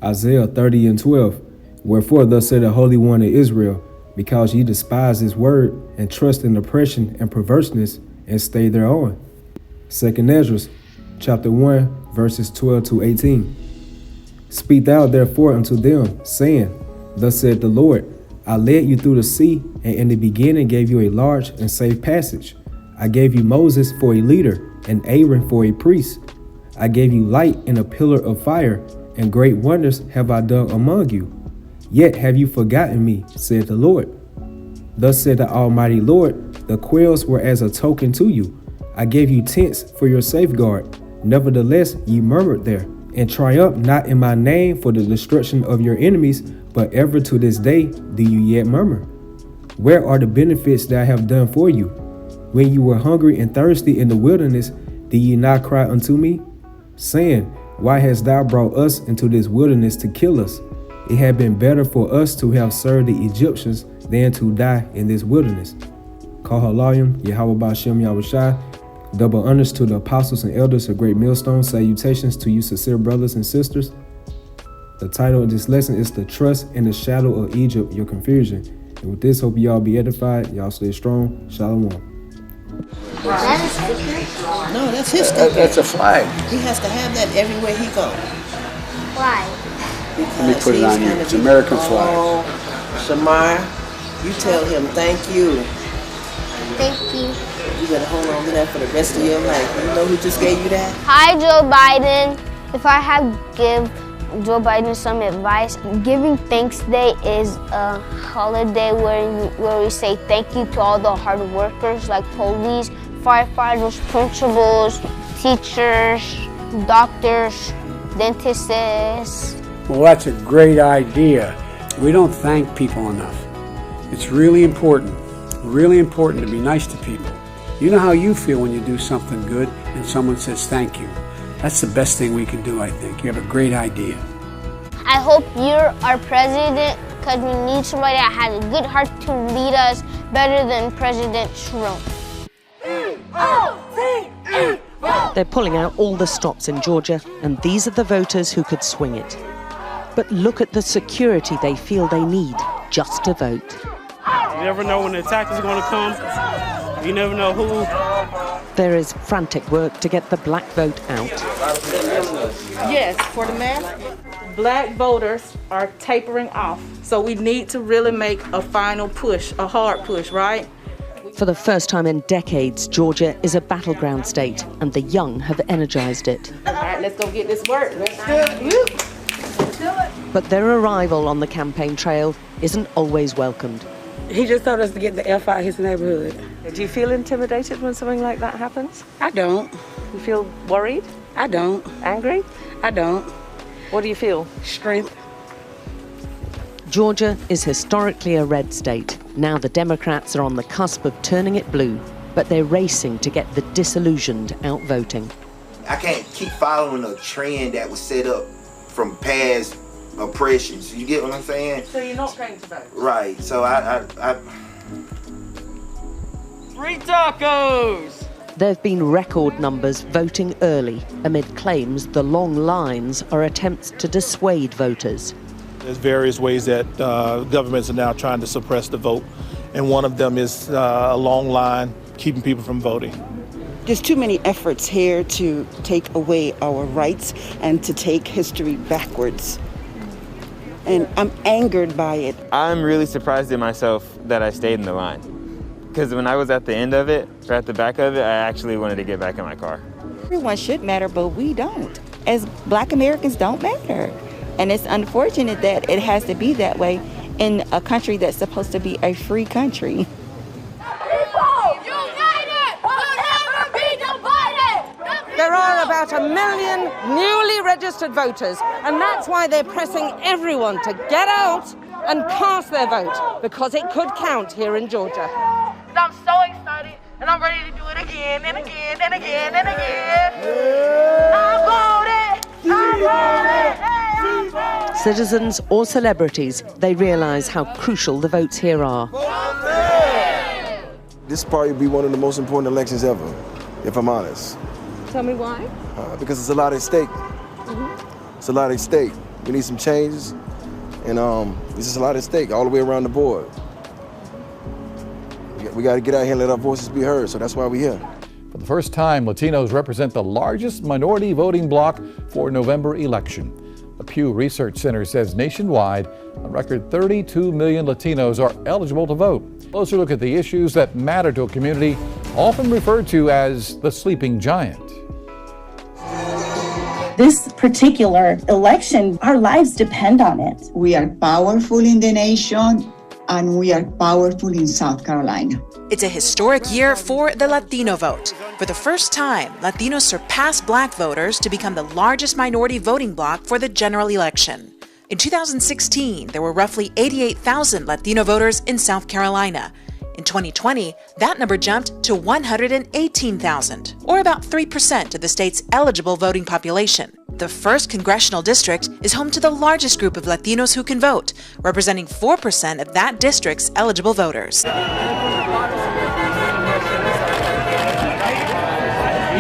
Isaiah 30:12. Wherefore thus said the Holy One of Israel, because ye despise his word, and trust in oppression and perverseness, and stay thereon. 2 Ezra chapter 1, verses 12-18. Speak thou therefore unto them, saying, Thus said the Lord, I led you through the sea, and in the beginning gave you a large and safe passage. I gave you Moses for a leader, and Aaron for a priest. I gave you light in a pillar of fire, and great wonders have I done among you. Yet have you forgotten me, said the Lord. Thus said the Almighty Lord, the quails were as a token to you. I gave you tents for your safeguard. Nevertheless, ye murmured there, and triumphed not in my name for the destruction of your enemies, but ever to this day do you yet murmur. Where are the benefits that I have done for you? When you were hungry and thirsty in the wilderness, did ye not cry unto me, saying, Why hast thou brought us into this wilderness to kill us? It had been better for us to have served the Egyptians than to die in this wilderness. Kahalayim, Yahweh Ba'Shem Yahushai. Double honors to the apostles and elders of Great Millstone. Salutations to you sincere brothers and sisters. The title of this lesson is The Trust in the Shadow of Egypt, Your Confusion. And with this, hope y'all be edified. Y'all stay strong. Shalom. That is sticker? No, that's his sticker. That's a flag. He has to have that everywhere he goes. Why? Let me put it on you. It's American flag. Shamar, you tell him thank you. Thank you. You better hold on to that for the rest of your life. You know who just gave you that? Hi, Joe Biden. If I had to give Joe Biden some advice, Giving Thanks Day is a holiday where we say thank you to all the hard workers like police, firefighters, principals, teachers, doctors, dentists. Well, that's a great idea. We don't thank people enough. It's really important to be nice to people. You know how you feel when you do something good and someone says thank you. That's the best thing we can do, I think. You have a great idea. I hope you're our president because we need somebody that has a good heart to lead us better than President Trump. They're pulling out all the stops in Georgia, and these are the voters who could swing it. But look at the security they feel they need just to vote. You never know when the attack is going to come. You never know who. There is frantic work to get the black vote out. Yes, for the mask, black voters are tapering off. So we need to really make a final push, a hard push, right? For the first time in decades, Georgia is a battleground state, and the young have energized it. All right, let's go get this work. Let's do it. But their arrival on the campaign trail isn't always welcomed. He just told us to get the F out of his neighborhood. Do you feel intimidated when something like that happens? I don't. You feel worried? I don't. Angry? I don't. What do you feel? Strength. Georgia is historically a red state. Now the Democrats are on the cusp of turning it blue, but they're racing to get the disillusioned out voting. I can't keep following a trend that was set up from past oppressions. You get what I'm saying? So you're not going to vote? Right. So I Free tacos! There have been record numbers voting early amid claims the long lines are attempts to dissuade voters. There's various ways that governments are now trying to suppress the vote, and one of them is a long line keeping people from voting. There's too many efforts here to take away our rights and to take history backwards. And I'm angered by it. I'm really surprised at myself that I stayed in the line. Because when I was at the end of it, or at the back of it, I actually wanted to get back in my car. Everyone should matter, but we don't. As Black Americans don't matter. And it's unfortunate that it has to be that way in a country that's supposed to be a free country. There are about 1 million newly registered voters, and that's why they're pressing everyone to get out and cast their vote, because it could count here in Georgia. I'm so excited, and I'm ready to do it again and again and again and again. I voted! Citizens or celebrities, they realise how crucial the votes here are. This will probably be one of the most important elections ever, if I'm honest. Tell me why? Because it's a lot at stake. It's a lot at stake. We need some changes, and there's just a lot at stake all the way around the board. We got to get out here and let our voices be heard, so that's why we're here. For the first time, Latinos represent the largest minority voting bloc for November election. The Pew Research Center says nationwide, a record 32 million Latinos are eligible to vote. Closer look at the issues that matter to a community often referred to as the sleeping giant. This particular election, our lives depend on it. We are powerful in the nation, and we are powerful in South Carolina. It's a historic year for the Latino vote. For the first time, Latinos surpassed Black voters to become the largest minority voting bloc for the general election. In 2016, there were roughly 88,000 Latino voters in South Carolina. In 2020, that number jumped to 118,000, or about 3% of the state's eligible voting population. The 1st congressional district is home to the largest group of Latinos who can vote, representing 4% of that district's eligible voters. You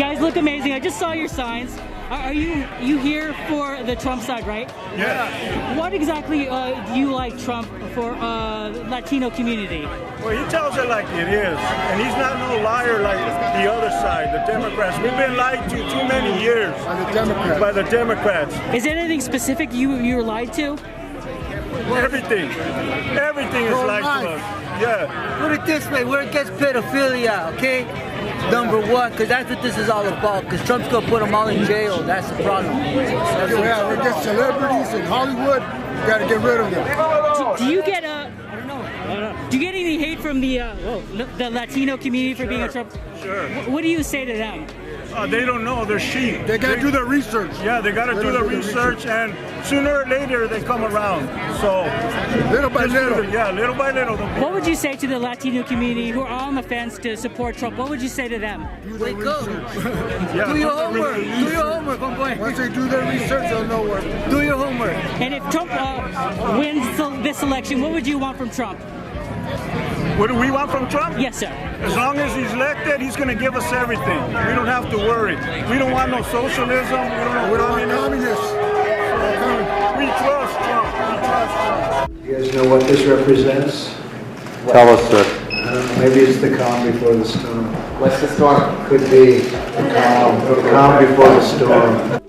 guys look amazing. I just saw your signs. Are you here for the Trump side, right? Yeah. What exactly do you like Trump for Latino community? Well, he tells it like it is, and he's not no liar like the other side, the Democrats. We've been lied to too many years by the Democrats. Is there anything specific you were lied to? Everything is lied to us. Yeah. Put it this way, we're against pedophilia, okay? Number one, because that's what this is all about, because Trump's going to put them all in jail. That's the problem. Yeah, we're against celebrities in Hollywood. We got to get rid of them. Do you get do you get any hate from the Latino community for being a Trump? Sure. What do you say to them? They don't know. They're sheep. They got to do their research. Yeah, they got to do their research, and sooner or later they come around. So little by little. Yeah, little by little. What would you say to the Latino community who are on the fence to support Trump? What would you say to them? Wake up. Yeah, do your homework. Do your homework, homeboy. Once they do their research, they'll know where. Do your homework. And if Trump wins this election, what would you want from Trump? What do we want from Trump? Yes, sir. As long as he's elected, he's going to give us everything. We don't have to worry. We don't want no socialism. We don't want communists. We trust Trump. We trust Trump. You guys know what this represents? Tell us, sir. Maybe it's the calm before the storm. What's the storm? Could be the calm before the storm.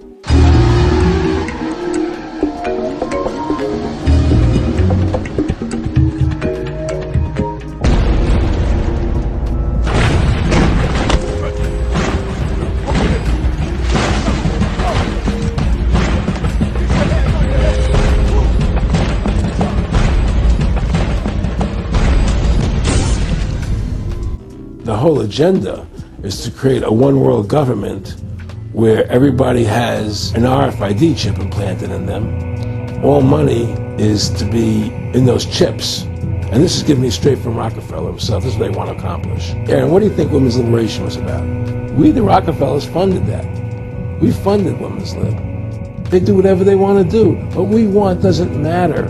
The whole agenda is to create a one-world government where everybody has an RFID chip implanted in them. All money is to be in those chips. And this is giving me straight from Rockefeller himself. This is what they want to accomplish. Aaron, what do you think women's liberation was about? We, the Rockefellers, funded that. We funded women's lib. They do whatever they want to do. What we want doesn't matter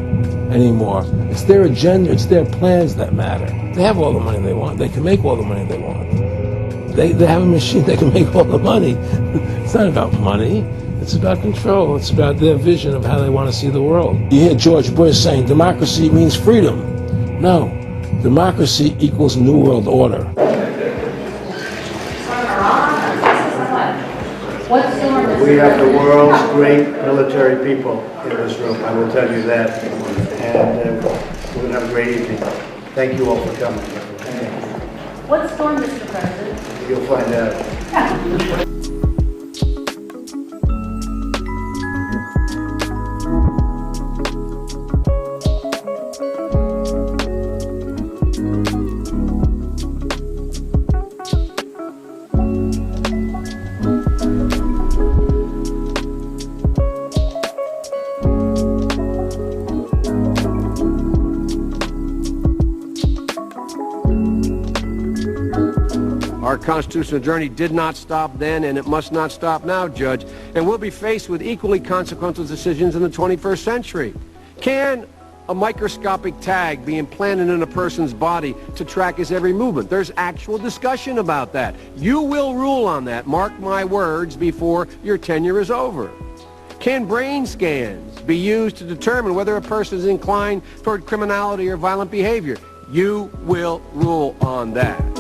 anymore. It's their agenda, it's their plans that matter. They have all the money they want. They can make all the money they want. They have a machine that can make all the money. It's not about money. It's about control. It's about their vision of how they want to see the world. You hear George Bush saying democracy means freedom. No, democracy equals New World Order. We have the world's great military people in this room, I will tell you that. And we're going to have a great evening. Thank you all for coming. What's storm, Mr. President? You'll find out. Our constitutional journey did not stop then, and it must not stop now, Judge. And we'll be faced with equally consequential decisions in the 21st century. Can a microscopic tag be implanted in a person's body to track his every movement? There's actual discussion about that. You will rule on that, mark my words, before your tenure is over. Can brain scans be used to determine whether a person is inclined toward criminality or violent behavior? You will rule on that.